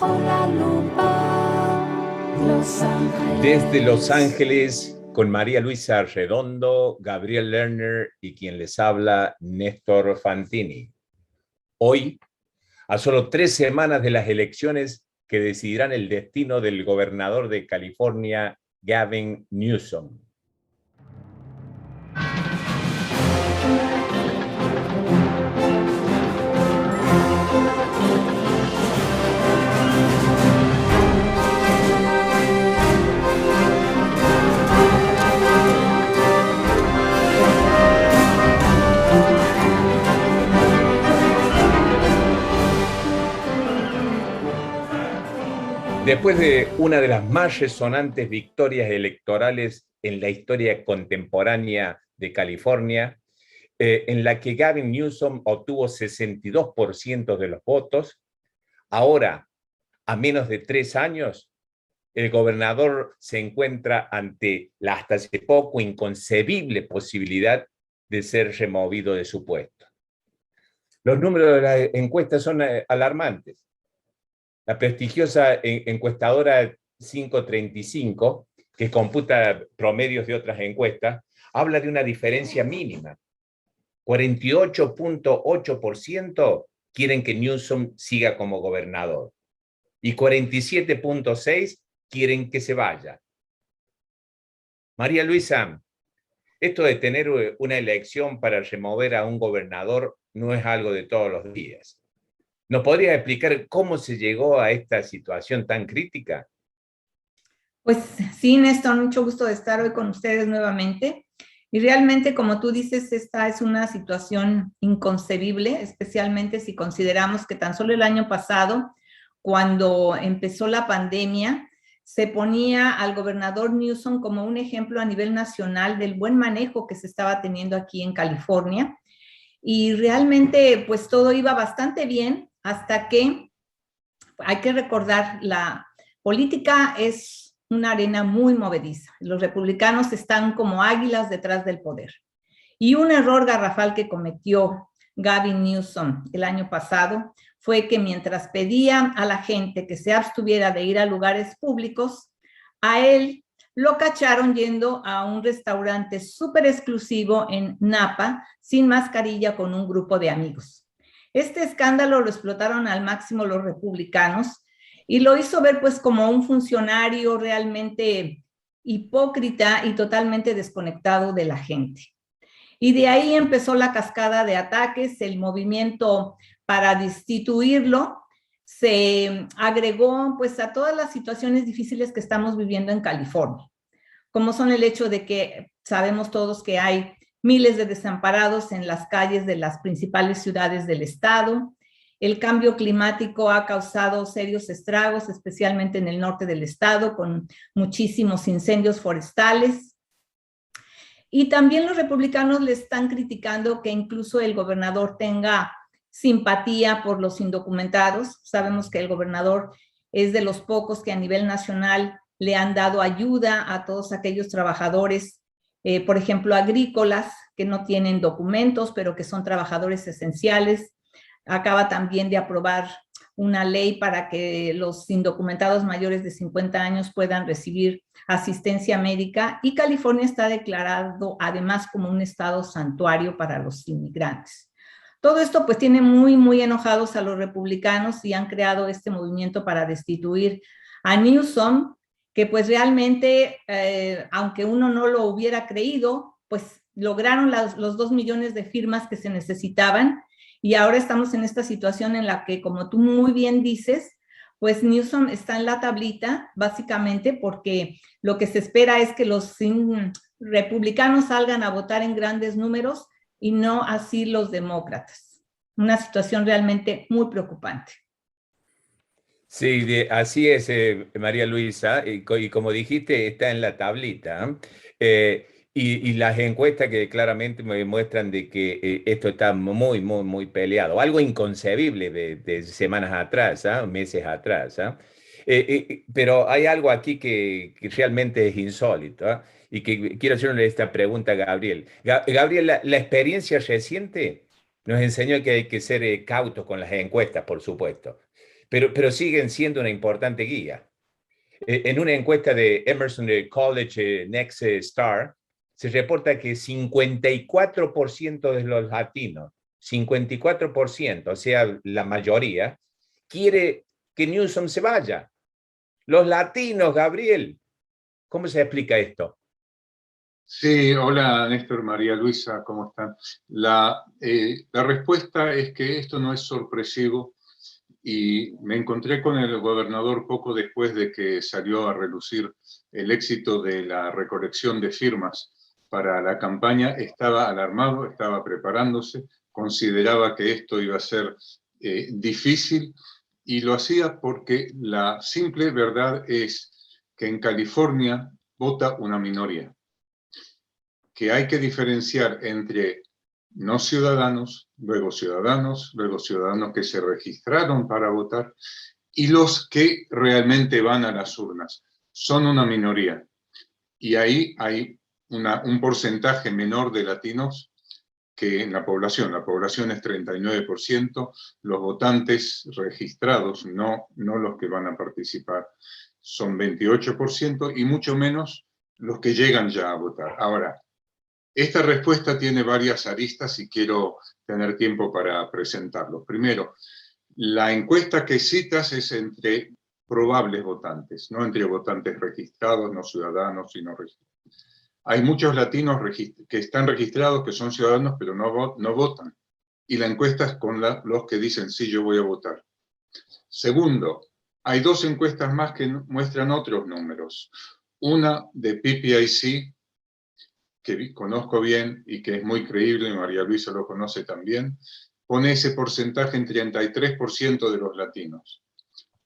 bajo la lupa, Los Ángeles. Desde Los Ángeles, con María Luisa Redondo, Gabriel Lerner y quien les habla, Néstor Fantini. Hoy, a solo 3 semanas de las elecciones que decidirán el destino del gobernador de California, Gavin Newsom. Después de una de las más resonantes victorias electorales en la historia contemporánea de California, en la que Gavin Newsom obtuvo 62% de los votos, ahora, a menos de 3 años, el gobernador se encuentra ante la hasta hace poco inconcebible posibilidad de ser removido de su puesto. Los números de las encuestas son alarmantes. La prestigiosa encuestadora 535, que computa promedios de otras encuestas, habla de una diferencia mínima. 48.8% quieren que Newsom siga como gobernador y 47.6% quieren que se vaya. María Luisa, esto de tener una elección para remover a un gobernador no es algo de todos los días. ¿Nos podría explicar cómo se llegó a esta situación tan crítica? Pues sí, Néstor, mucho gusto de estar hoy con ustedes nuevamente. Y realmente, como tú dices, esta es una situación inconcebible, especialmente si consideramos que tan solo el año pasado, cuando empezó la pandemia, se ponía al gobernador Newsom como un ejemplo a nivel nacional del buen manejo que se estaba teniendo aquí en California. Y realmente, pues todo iba bastante bien hasta que hay que recordar, la política es una arena muy movediza. Los republicanos están como águilas detrás del poder. Y un error garrafal que cometió Gavin Newsom el año pasado fue que mientras pedía a la gente que se abstuviera de ir a lugares públicos, a él lo cacharon yendo a un restaurante súper exclusivo en Napa, sin mascarilla, con un grupo de amigos. Este escándalo lo explotaron al máximo los republicanos y lo hizo ver pues como un funcionario realmente hipócrita y totalmente desconectado de la gente. Y de ahí empezó la cascada de ataques, el movimiento para destituirlo se agregó pues a todas las situaciones difíciles que estamos viviendo en California, como son el hecho de que sabemos todos que hay miles de desamparados en las calles de las principales ciudades del estado. El cambio climático ha causado serios estragos, especialmente en el norte del estado, con muchísimos incendios forestales. Y también los republicanos le están criticando que incluso el gobernador tenga simpatía por los indocumentados. Sabemos que el gobernador es de los pocos que a nivel nacional le han dado ayuda a todos aquellos trabajadores, por ejemplo, agrícolas, que no tienen documentos, pero que son trabajadores esenciales. Acaba también de aprobar una ley para que los indocumentados mayores de 50 años puedan recibir asistencia médica, y California está declarado además como un estado santuario para los inmigrantes. Todo esto pues tiene muy enojados a los republicanos y han creado este movimiento para destituir a Newsom, que pues realmente, aunque uno no lo hubiera creído, pues lograron los 2 millones de firmas que se necesitaban, y ahora estamos en esta situación en la que, como tú muy bien dices, pues Newsom está en la tablita, básicamente porque lo que se espera es que los republicanos salgan a votar en grandes números y no así los demócratas. Una situación realmente muy preocupante. Sí, así es, María Luisa, y como dijiste, está en la tablita. Y las encuestas que claramente me muestran de que esto está muy peleado. Algo inconcebible de semanas atrás, meses atrás. Pero hay algo aquí que realmente es insólito, y que quiero hacerle esta pregunta a Gabriel. Gabriel, la experiencia reciente nos enseñó que hay que ser cautos con las encuestas, por supuesto. pero siguen siendo una importante guía. En una encuesta de Emerson College Next Star, se reporta que 54% de los latinos, 54%, o sea, la mayoría, quiere que Newsom se vaya. Los latinos, Gabriel, ¿cómo se explica esto? Sí, hola Néstor, María Luisa, ¿cómo están? La respuesta es que esto no es sorpresivo y me encontré con el gobernador poco después de que salió a relucir el éxito de la recolección de firmas para la campaña. Estaba alarmado, estaba preparándose, consideraba que esto iba a ser difícil y lo hacía porque la simple verdad es que en California vota una minoría, que hay que diferenciar entre no ciudadanos, luego ciudadanos que se registraron para votar, y los que realmente van a las urnas. Son una minoría. Y ahí hay un porcentaje menor de latinos que en la población. La población es 39%, los votantes registrados, no los que van a participar, son 28%, y mucho menos los que llegan ya a votar. Ahora, esta respuesta tiene varias aristas y quiero tener tiempo para presentarlos. Primero, la encuesta que citas es entre probables votantes, no entre votantes registrados, no ciudadanos, sino registrados. Hay muchos latinos que están registrados, que son ciudadanos, pero no votan. Y la encuesta es con los que dicen, sí, yo voy a votar. Segundo, hay dos encuestas más que muestran otros números. Una de PPIC, que conozco bien y que es muy creíble, y María Luisa lo conoce también, pone ese porcentaje en 33% de los latinos.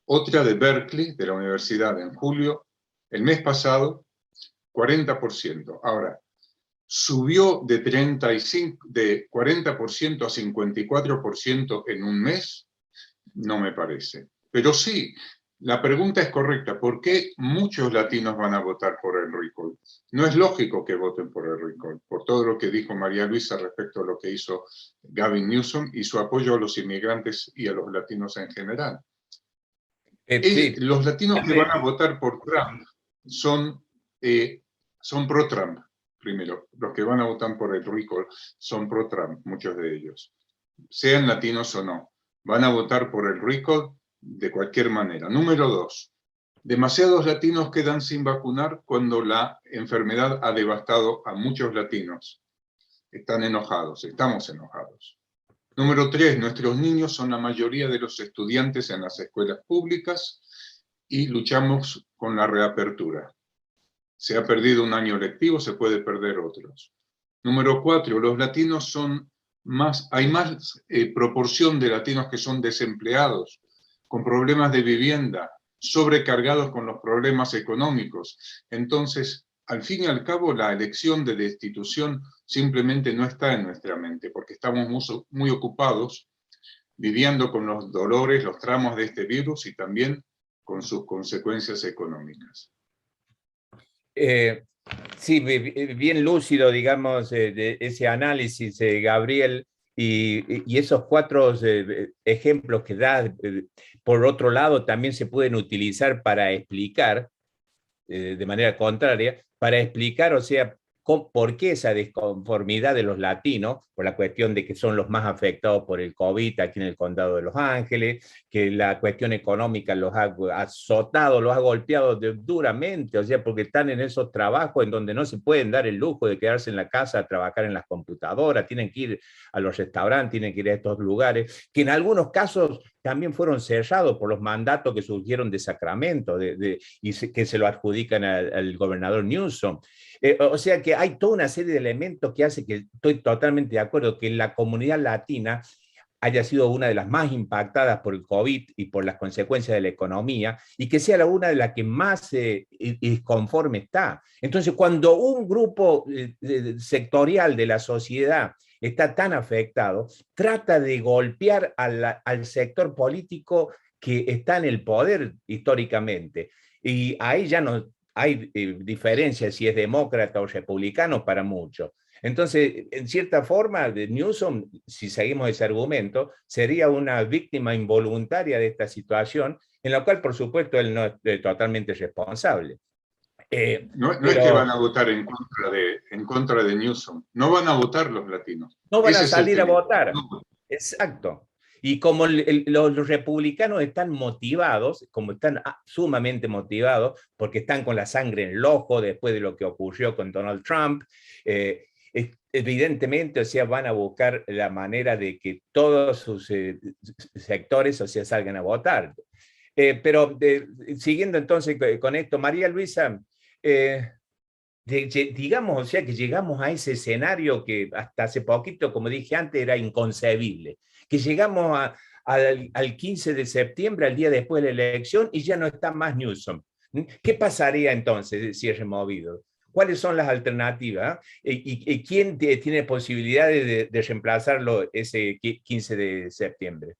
Otra de Berkeley, de la universidad, en julio, el mes pasado, 40%. Ahora, subió de 40% a 54% en un mes, no me parece. Pero sí, la pregunta es correcta. ¿Por qué muchos latinos van a votar por el recall? No es lógico que voten por el recall, por todo lo que dijo María Luisa respecto a lo que hizo Gavin Newsom y su apoyo a los inmigrantes y a los latinos en general. Sí. Los latinos que van a votar por Trump son pro-Trump, primero. Los que van a votar por el recall son pro-Trump, muchos de ellos. Sean latinos o no, van a votar por el recall de cualquier manera. Número dos, demasiados latinos quedan sin vacunar cuando la enfermedad ha devastado a muchos latinos. Están enojados, estamos enojados. Número tres, nuestros niños son la mayoría de los estudiantes en las escuelas públicas y luchamos con la reapertura. Se ha perdido un año lectivo, se puede perder otros. Número cuatro, los latinos son hay más proporción de latinos que son desempleados, con problemas de vivienda, sobrecargados con los problemas económicos. Entonces, al fin y al cabo, la elección de destitución simplemente no está en nuestra mente, porque estamos muy ocupados viviendo con los dolores, los tramos de este virus y también con sus consecuencias económicas. Sí, bien lúcido, digamos, de ese análisis, Gabriel, y esos cuatro ejemplos que da, por otro lado, también se pueden utilizar para explicar, de manera contraria, para explicar, o sea, por qué esa desconformidad de los latinos, por la cuestión de que son los más afectados por el COVID aquí en el condado de Los Ángeles, que la cuestión económica los ha azotado, los ha golpeado duramente, o sea, porque están en esos trabajos en donde no se pueden dar el lujo de quedarse en la casa a trabajar en las computadoras, tienen que ir a los restaurantes, tienen que ir a estos lugares, que en algunos casos también fueron cerrados por los mandatos que surgieron de Sacramento y que se lo adjudican al gobernador Newsom. O sea que hay toda una serie de elementos que hace que estoy totalmente de acuerdo que la comunidad latina haya sido una de las más impactadas por el COVID y por las consecuencias de la economía, y que sea una de las que más disconforme está. Entonces, cuando un grupo sectorial de la sociedad está tan afectado, trata de golpear al sector político que está en el poder históricamente. Y ahí ya no hay diferencia si es demócrata o republicano para muchos. Entonces, en cierta forma, Newsom, si seguimos ese argumento, sería una víctima involuntaria de esta situación, en la cual, por supuesto, él no es totalmente responsable. No es que van a votar en contra de Newsom, no van a votar los latinos. No van Ese a es el salir a tema. votar. No. Exacto. Y como los republicanos están motivados, como están sumamente motivados, porque están con la sangre en el ojo después de lo que ocurrió con Donald Trump, evidentemente, o sea, van a buscar la manera de que todos sus sectores, o sea, salgan a votar. Pero siguiendo entonces con esto, María Luisa, digamos, o sea, que llegamos a ese escenario que hasta hace poquito, como dije antes, era inconcebible, que llegamos al 15 de septiembre, al día después de la elección, y ya no está más Newsom. ¿Qué pasaría entonces si es removido? ¿Cuáles son las alternativas? ¿Y quién tiene posibilidades de reemplazarlo ese 15 de septiembre?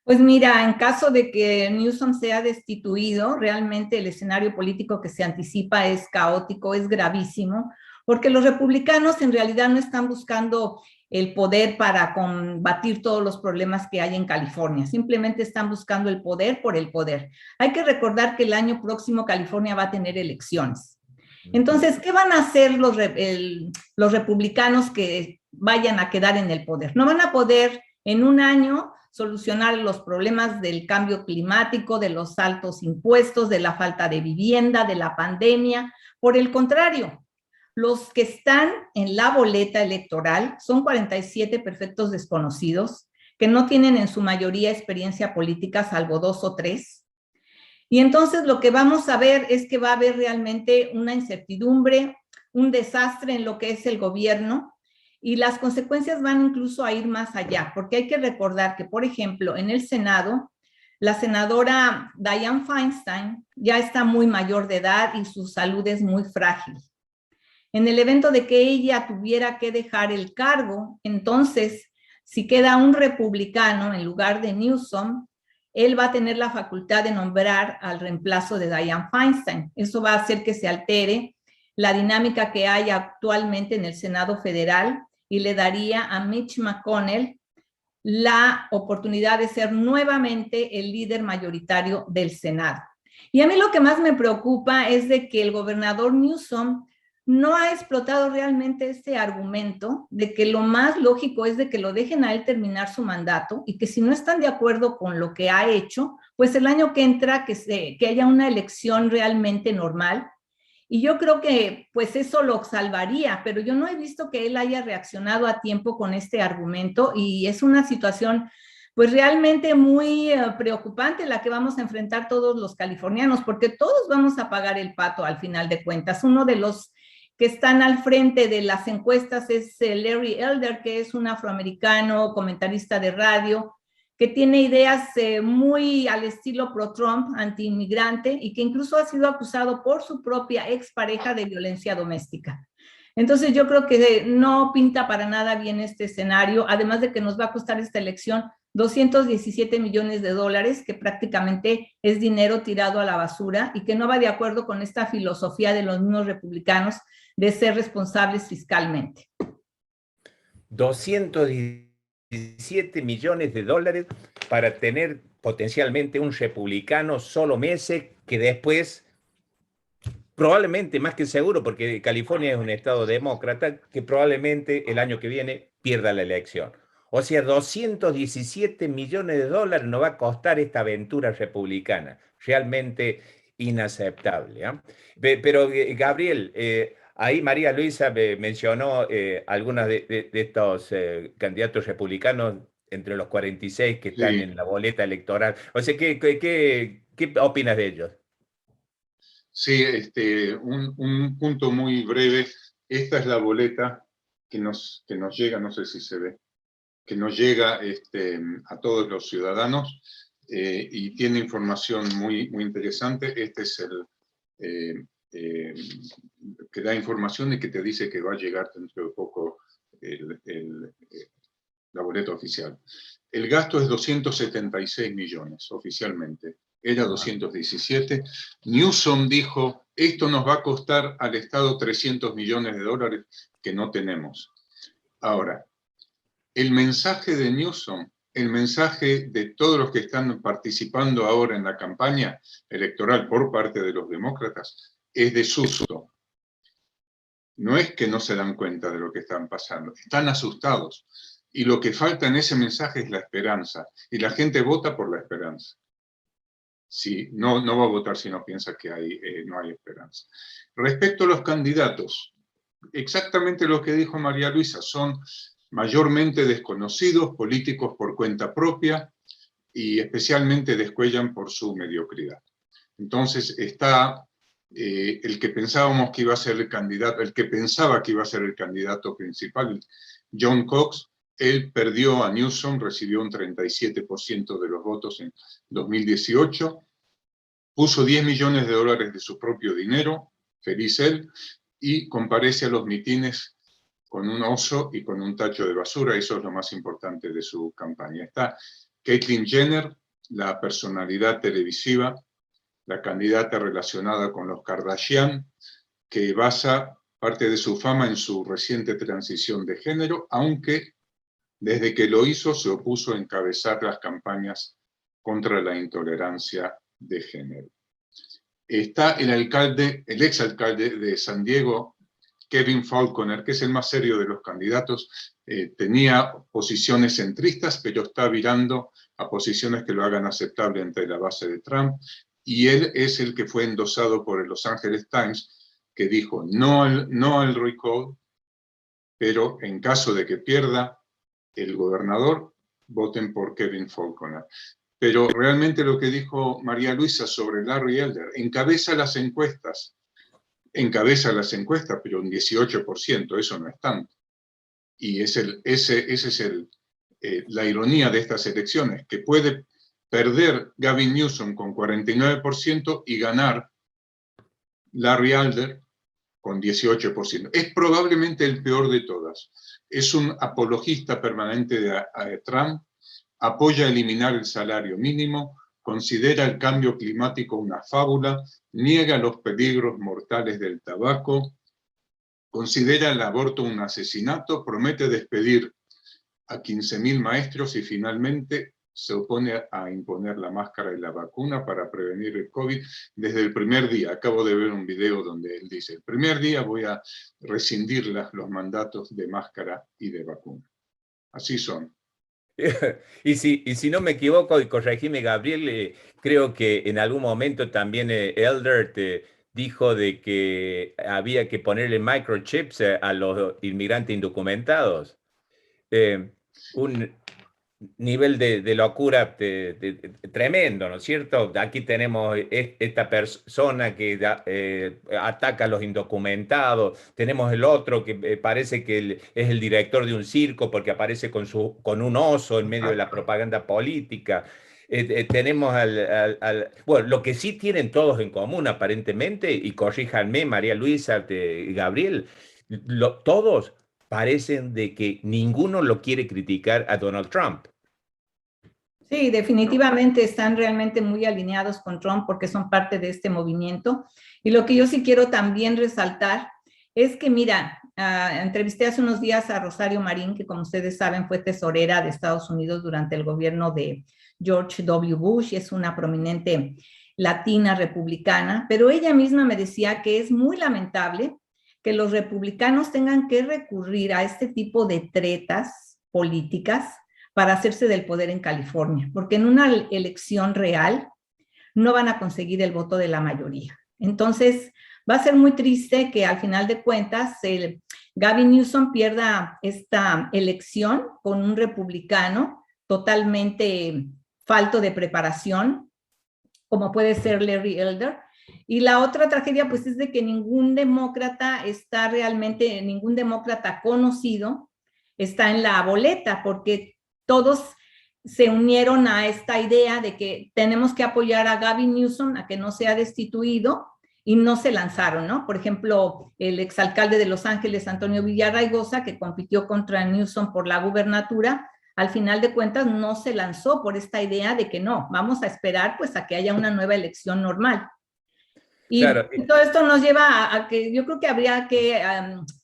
Pues mira, en caso de que Newsom sea destituido, realmente el escenario político que se anticipa es caótico, es gravísimo, porque los republicanos en realidad no están buscando el poder para combatir todos los problemas que hay en California, simplemente están buscando el poder por el poder. Hay que recordar que el año próximo California va a tener elecciones. Entonces, ¿qué van a hacer los republicanos que vayan a quedar en el poder? No van a poder en un año solucionar los problemas del cambio climático, de los altos impuestos, de la falta de vivienda, de la pandemia. Por el contrario, los que están en la boleta electoral son 47 perfectos desconocidos que no tienen en su mayoría experiencia política, salvo 2 o 3. Y entonces lo que vamos a ver es que va a haber realmente una incertidumbre, un desastre en lo que es el gobierno, y las consecuencias van incluso a ir más allá, porque hay que recordar que, por ejemplo, en el Senado, la senadora Dianne Feinstein ya está muy mayor de edad y su salud es muy frágil. En el evento de que ella tuviera que dejar el cargo, entonces, si queda un republicano en lugar de Newsom, él va a tener la facultad de nombrar al reemplazo de Dianne Feinstein. Eso va a hacer que se altere la dinámica que hay actualmente en el Senado Federal y le daría a Mitch McConnell la oportunidad de ser nuevamente el líder mayoritario del Senado. Y a mí lo que más me preocupa es de que el gobernador Newsom no ha explotado realmente este argumento de que lo más lógico es de que lo dejen a él terminar su mandato y que si no están de acuerdo con lo que ha hecho, pues el año que entra que haya una elección realmente normal. Y yo creo que pues eso lo salvaría, pero yo no he visto que él haya reaccionado a tiempo con este argumento y es una situación pues realmente muy preocupante la que vamos a enfrentar todos los californianos, porque todos vamos a pagar el pato al final de cuentas. Uno de los que están al frente de las encuestas es Larry Elder, que es un afroamericano, comentarista de radio, que tiene ideas muy al estilo pro-Trump, anti-inmigrante, y que incluso ha sido acusado por su propia expareja de violencia doméstica. Entonces yo creo que no pinta para nada bien este escenario, además de que nos va a costar esta elección 217 millones de dólares, que prácticamente es dinero tirado a la basura y que no va de acuerdo con esta filosofía de los mismos republicanos de ser responsables fiscalmente. 217 millones de dólares para tener potencialmente un republicano solo meses que después, probablemente más que seguro, porque California es un estado demócrata, que probablemente el año que viene pierda la elección. O sea, 217 millones de dólares nos va a costar esta aventura republicana. Realmente inaceptable. Pero, Gabriel, ahí María Luisa mencionó algunos de estos candidatos republicanos entre los 46 que están en la boleta electoral. O sea, ¿qué opinas de ellos? Sí, un punto muy breve. Esta es la boleta que nos llega, no sé si se ve, que nos llega a todos los ciudadanos y tiene información muy, muy interesante. Este es el que da información y que te dice que va a llegar dentro de poco la boleta oficial. El gasto es 276 millones oficialmente. era 217. Newsom dijo, esto nos va a costar al Estado 300 millones de dólares que no tenemos. Ahora, el mensaje de Newsom, el mensaje de todos los que están participando ahora en la campaña electoral por parte de los demócratas, es de susto. No es que no se dan cuenta de lo que están pasando, están asustados. Y lo que falta en ese mensaje es la esperanza. Y la gente vota por la esperanza. Sí, no va a votar si no piensa que no hay esperanza. Respecto a los candidatos, exactamente lo que dijo María Luisa, son mayormente desconocidos, políticos por cuenta propia, y especialmente descuellan por su mediocridad. Entonces está el que pensábamos que iba a ser el candidato, el que pensaba que iba a ser el candidato principal, John Cox. Él perdió a Newsom, recibió un 37% de los votos en 2018, puso 10 millones de dólares de su propio dinero, feliz él, y comparece a los mitines con un oso y con un tacho de basura. Eso es lo más importante de su campaña. Está Caitlyn Jenner, la personalidad televisiva, la candidata relacionada con los Kardashian, que basa parte de su fama en su reciente transición de género, aunque desde que lo hizo se opuso a encabezar las campañas contra la intolerancia de género. Está el exalcalde de San Diego, Kevin Faulconer, que es el más serio de los candidatos. Tenía posiciones centristas, pero está virando a posiciones que lo hagan aceptable entre la base de Trump. Y él es el que fue endosado por el Los Angeles Times, que dijo no al recall, pero en caso de que pierda el gobernador, voten por Kevin Faulconer. Pero realmente lo que dijo María Luisa sobre Larry Elder, encabeza las encuestas, pero un 18%, eso no es tanto. Y esa es la ironía de estas elecciones, que puede perder Gavin Newsom con 49% y ganar Larry Elder con 18%. Es probablemente el peor de todas. Es un apologista permanente de Trump, apoya eliminar el salario mínimo, considera el cambio climático una fábula, niega los peligros mortales del tabaco, considera el aborto un asesinato, promete despedir a 15.000 maestros y finalmente se opone a imponer la máscara y la vacuna para prevenir el COVID desde el primer día. Acabo de ver un video donde él dice, el primer día voy a rescindir los mandatos de máscara y de vacuna. Así son. Y si no me equivoco, y corregime, Gabriel, creo que en algún momento también Elder te dijo de que había que ponerle microchips a los inmigrantes indocumentados. Un nivel de locura tremendo, ¿no es cierto? Aquí tenemos esta persona que ataca a los indocumentados, tenemos el otro que parece que es el director de un circo porque aparece con un oso en medio de la propaganda política. Tenemos bueno, lo que sí tienen todos en común aparentemente, y corríjanme, María Luisa, Gabriel, todos parecen de que ninguno lo quiere criticar a Donald Trump. Sí, definitivamente están realmente muy alineados con Trump porque son parte de este movimiento. Y lo que yo sí quiero también resaltar es que, mira, entrevisté hace unos días a Rosario Marín, que como ustedes saben fue tesorera de Estados Unidos durante el gobierno de George W. Bush, y es una prominente latina republicana, pero ella misma me decía que es muy lamentable que los republicanos tengan que recurrir a este tipo de tretas políticas para hacerse del poder en California, porque en una elección real no van a conseguir el voto de la mayoría. Entonces, va a ser muy triste que al final de cuentas Gavin Newsom pierda esta elección con un republicano totalmente falto de preparación, como puede ser Larry Elder. Y la otra tragedia, pues, es de que ningún demócrata conocido está en la boleta, porque todos se unieron a esta idea de que tenemos que apoyar a Gavin Newsom a que no sea destituido, y no se lanzaron, ¿no? Por ejemplo, el exalcalde de Los Ángeles, Antonio Villarraigosa, que compitió contra Newsom por la gubernatura, al final de cuentas no se lanzó por esta idea de que no, vamos a esperar pues a que haya una nueva elección normal. Y Claro. todo esto nos lleva a que yo creo que habría que,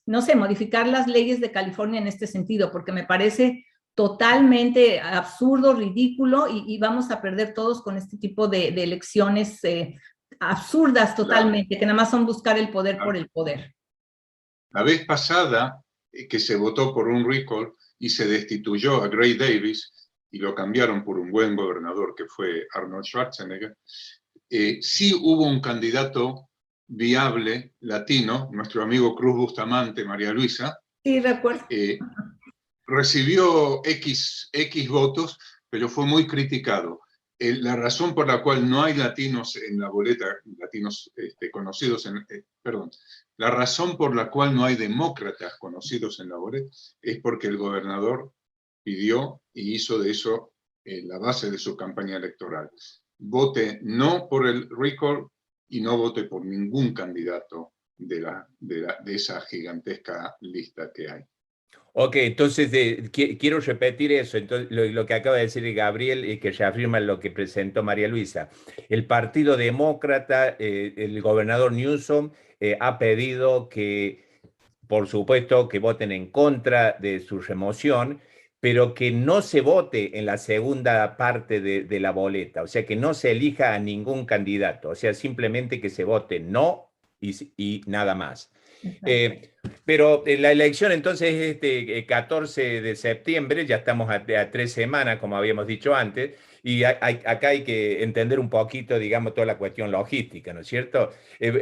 no sé, modificar las leyes de California en este sentido, porque me parece totalmente absurdo, ridículo, y vamos a perder todos con este tipo de elecciones absurdas totalmente, que nada más son buscar el poder por el poder. La vez pasada que se votó por un recall y se destituyó a Gray Davis y lo cambiaron por un buen gobernador que fue Arnold Schwarzenegger, sí hubo un candidato viable latino, nuestro amigo Cruz Bustamante, María Luisa. Sí, recuerdo. Recibió X votos, pero fue muy criticado. La razón por la cual no hay latinos en la boleta, latinos conocidos perdón, la razón por la cual no hay demócratas conocidos en la boleta es porque el gobernador pidió y hizo de eso la base de su campaña electoral. Vote no por el recall y no vote por ningún candidato de esa gigantesca lista que hay. Ok, entonces quiero repetir eso. Entonces, lo que acaba de decir Gabriel y que reafirma lo que presentó María Luisa. El Partido Demócrata, el gobernador Newsom, ha pedido que, por supuesto, que voten en contra de su remoción, pero que no se vote en la segunda parte de la boleta, o sea, que no se elija a ningún candidato, o sea, simplemente que se vote no y nada más. Pero la elección entonces es este 14 de septiembre, ya estamos a 3 semanas, como habíamos dicho antes, y acá hay que entender un poquito, digamos, toda la cuestión logística, ¿no es cierto?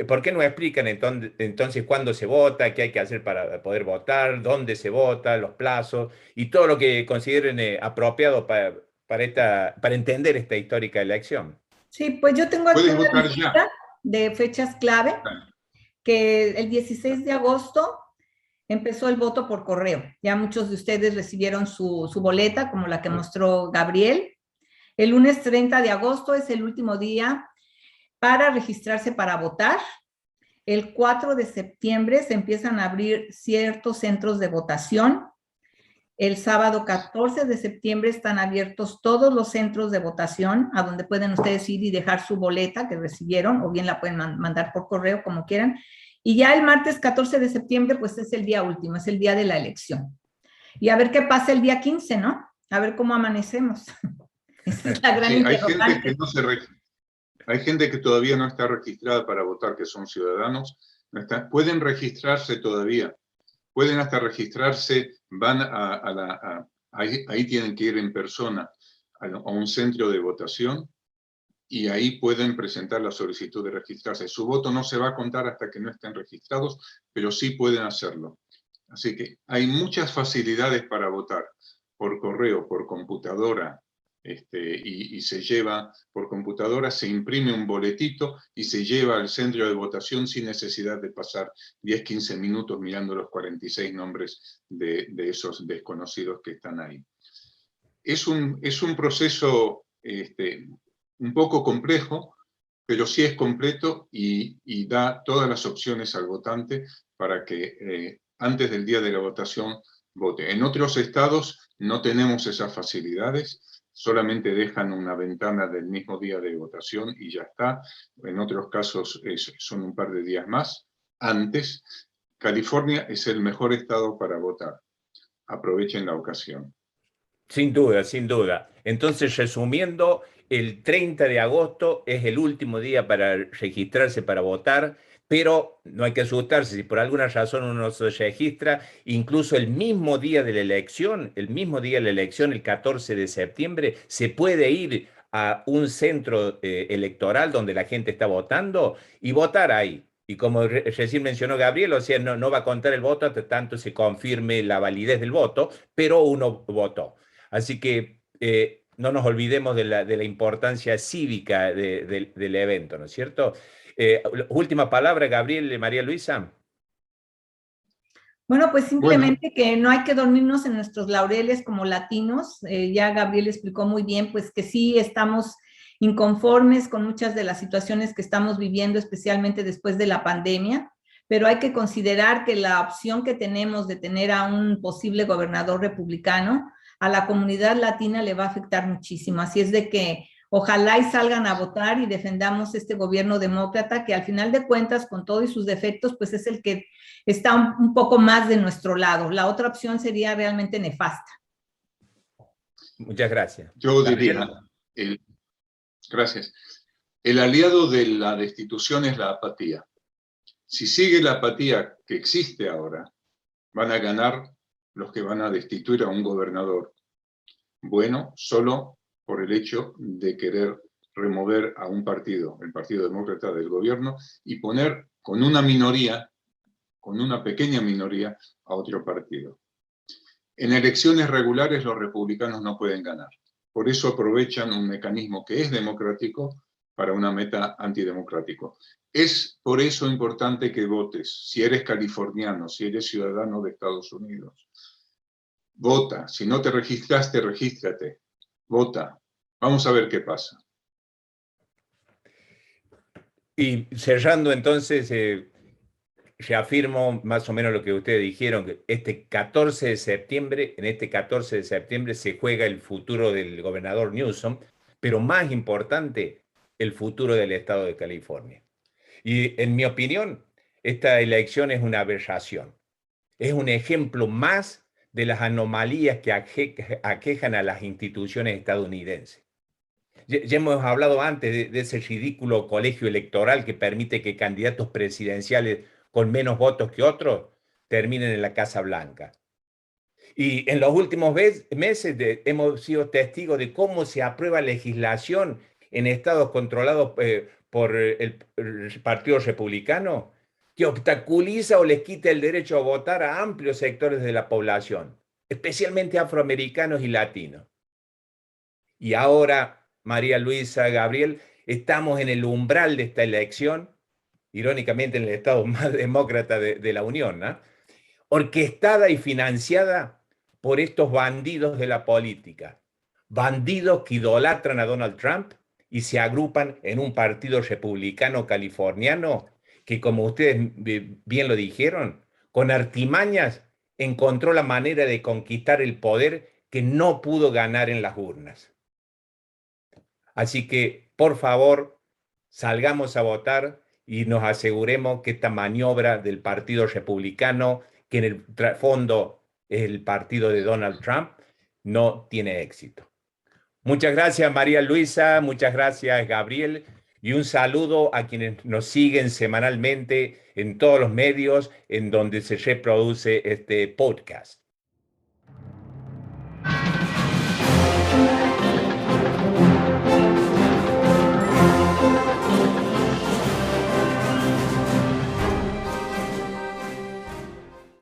¿Por qué no explican entonces cuándo se vota, qué hay que hacer para poder votar, dónde se vota, los plazos y todo lo que consideren apropiado para entender esta histórica elección? Sí, pues yo tengo aquí Puedes una votar lista ya. de fechas clave, que el 16 de agosto empezó el voto por correo. Ya muchos de ustedes recibieron su boleta, como la que mostró Gabriel. El lunes 30 de agosto es el último día para registrarse para votar. El 4 de septiembre se empiezan a abrir ciertos centros de votación. El sábado 14 de septiembre están abiertos todos los centros de votación, a donde pueden ustedes ir y dejar su boleta que recibieron, o bien la pueden mandar por correo, como quieran. Y ya el martes 14 de septiembre, pues es el día último, es el día de la elección. Y a ver qué pasa el día 15, ¿no? A ver cómo amanecemos. Esa es la gran interrogante. Hay gente que todavía no está registrada para votar, que son ciudadanos. Pueden registrarse todavía. Pueden hasta registrarse, van ahí tienen que ir en persona a un centro de votación y ahí pueden presentar la solicitud de registrarse. Su voto no se va a contar hasta que no estén registrados, pero sí pueden hacerlo. Así que hay muchas facilidades para votar, por correo, por computadora, y se lleva por computadora, se imprime un boletito y se lleva al centro de votación sin necesidad de pasar 10-15 minutos mirando los 46 nombres de esos desconocidos que están ahí. Es un proceso un poco complejo, pero sí es completo y da todas las opciones al votante para que antes del día de la votación vote. En otros estados no tenemos esas facilidades, solamente dejan una ventana del mismo día de votación y ya está. En otros casos son un par de días más. Antes, California es el mejor estado para votar. Aprovechen la ocasión. Sin duda, sin duda. Entonces, resumiendo, el 30 de agosto es el último día para registrarse para votar, pero no hay que asustarse, si por alguna razón uno se registra, incluso el mismo día de la elección, el 14 de septiembre, se puede ir a un centro electoral donde la gente está votando y votar ahí. Y como recién mencionó Gabriel, o sea, no va a contar el voto hasta tanto se confirme la validez del voto, pero uno votó. Así que no nos olvidemos de la importancia cívica del evento, ¿no es cierto? Última palabra, Gabriel y María Luisa. Bueno, pues simplemente que no hay que dormirnos en nuestros laureles como latinos. Ya Gabriel explicó muy bien, pues que sí estamos inconformes con muchas de las situaciones que estamos viviendo, especialmente después de la pandemia, pero hay que considerar que la opción que tenemos de tener a un posible gobernador republicano a la comunidad latina le va a afectar muchísimo. Así es de que ojalá y salgan a votar y defendamos este gobierno demócrata que al final de cuentas, con todos sus defectos, pues es el que está un poco más de nuestro lado. La otra opción sería realmente nefasta. Muchas gracias. Yo diría, gracias. El aliado de la destitución es la apatía. Si sigue la apatía que existe ahora, van a ganar los que van a destituir a un gobernador. Bueno, solo por el hecho de querer remover a un partido, el Partido Demócrata del gobierno, y poner con una minoría, con una pequeña minoría, a otro partido. En elecciones regulares los republicanos no pueden ganar. Por eso aprovechan un mecanismo que es democrático para una meta antidemocrático. Es por eso importante que votes. Si eres californiano, si eres ciudadano de Estados Unidos, vota. Si no te registraste, regístrate. Vota. Vamos a ver qué pasa. Y cerrando entonces, reafirmo más o menos lo que ustedes dijeron, que este 14 de septiembre, en este 14 de septiembre se juega el futuro del gobernador Newsom, pero más importante, el futuro del estado de California. Y en mi opinión, esta elección es una aberración. Es un ejemplo más de las anomalías que aquejan a las instituciones estadounidenses. Ya hemos hablado antes de ese ridículo colegio electoral que permite que candidatos presidenciales con menos votos que otros terminen en la Casa Blanca. Y en los últimos meses hemos sido testigos de cómo se aprueba legislación en estados controlados por el Partido Republicano que obstaculiza o les quita el derecho a votar a amplios sectores de la población, especialmente afroamericanos y latinos. Y ahora, María Luisa, Gabriel, estamos en el umbral de esta elección, irónicamente en el estado más demócrata de la Unión, ¿no? Orquestada y financiada por estos bandidos de la política, bandidos que idolatran a Donald Trump y se agrupan en un partido republicano californiano que, como ustedes bien lo dijeron, con artimañas encontró la manera de conquistar el poder que no pudo ganar en las urnas. Así que, por favor, salgamos a votar y nos aseguremos que esta maniobra del Partido Republicano, que en el fondo es el partido de Donald Trump, no tiene éxito. Muchas gracias, María Luisa, muchas gracias, Gabriel, y un saludo a quienes nos siguen semanalmente en todos los medios en donde se reproduce este podcast.